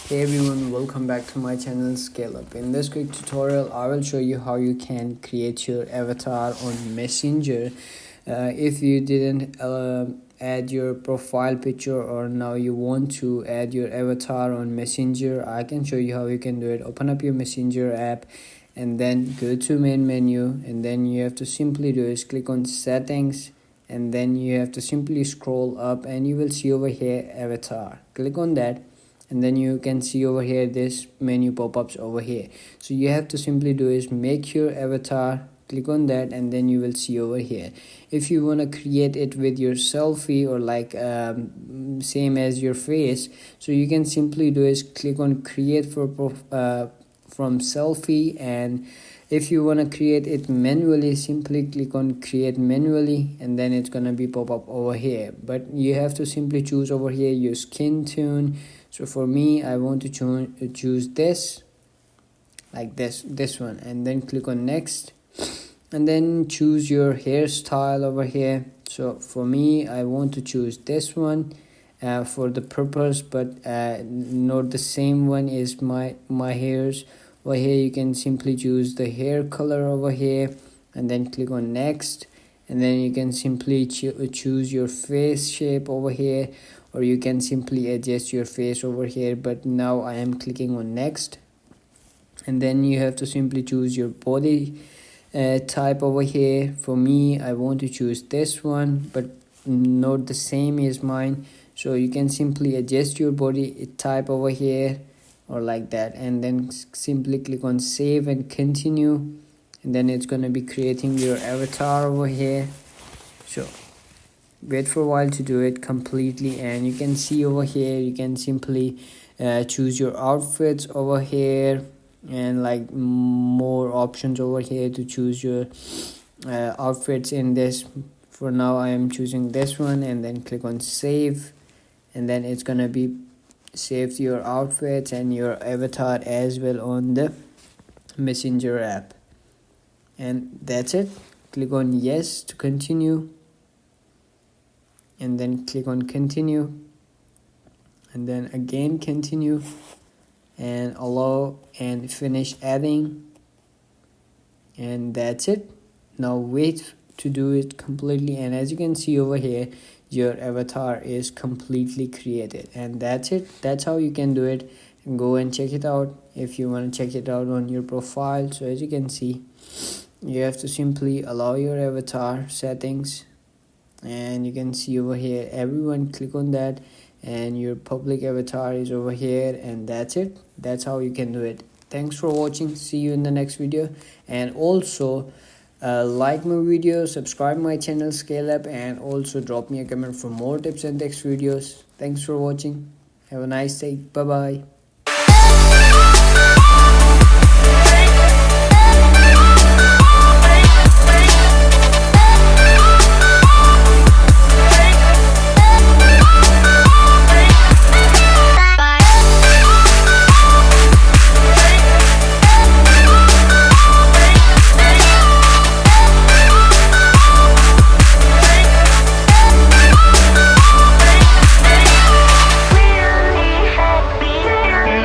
Hey everyone, welcome back to my channel Scale Up. In this quick tutorial I will show you how you can create your avatar on Messenger. If you didn't add your profile picture, or now you want to add your avatar on Messenger, I can show you how you can do it. Open up your Messenger app and then go to main menu, and then you have to simply do is click on settings, and then you have to simply scroll up and you will see over here avatar. Click on that, and then you can see over here this menu pop-ups over here. So you have to simply do is make your avatar, click on that, and then you will see over here. If you want to create it with your selfie or like same as your face, so you can simply do is click on create from selfie, and if you want to create it manually, simply click on create manually, and then it's gonna be pop up over here. But you have to simply choose over here your skin tone. So for me, I want to choose this, like this one, and then click on next, and then choose your hairstyle over here. So for me, I want to choose this one for the purpose, but not the same one is my hairs. Over here you can simply choose the hair color over here, and then click on next, and then you can simply choose your face shape over here, or you can simply adjust your face over here, but now I am clicking on next. And then you have to simply choose your body type over here. For me, I want to choose this one, but not the same as mine, so you can simply adjust your body type over here, or like that, and then simply click on save and continue, and then it's going to be creating your avatar over here. So wait for a while to do it completely, and you can see over here you can simply choose your outfits over here, and like more options over here to choose your outfits in this. For now I am choosing this one, and then click on save, and then it's gonna be saved your outfits and your avatar as well on the Messenger app. And that's it. Click on yes to continue, and then click on continue, and then again continue, and allow and finish adding, and that's it. Now wait to do it completely, and as you can see over here, your avatar is completely created. And that's it. That's how you can do it. And go and check it out if you want to check it out on your profile. So as you can see, you have to simply allow your avatar settings, and you can see over here everyone, click on that, and your public avatar is over here. And that's it. That's how you can do it. Thanks for watching. See you in the next video, and also like my video, subscribe my channel Scale Up, and also drop me a comment for more tips and tricks videos. Thanks for watching. Have a nice day. Bye bye.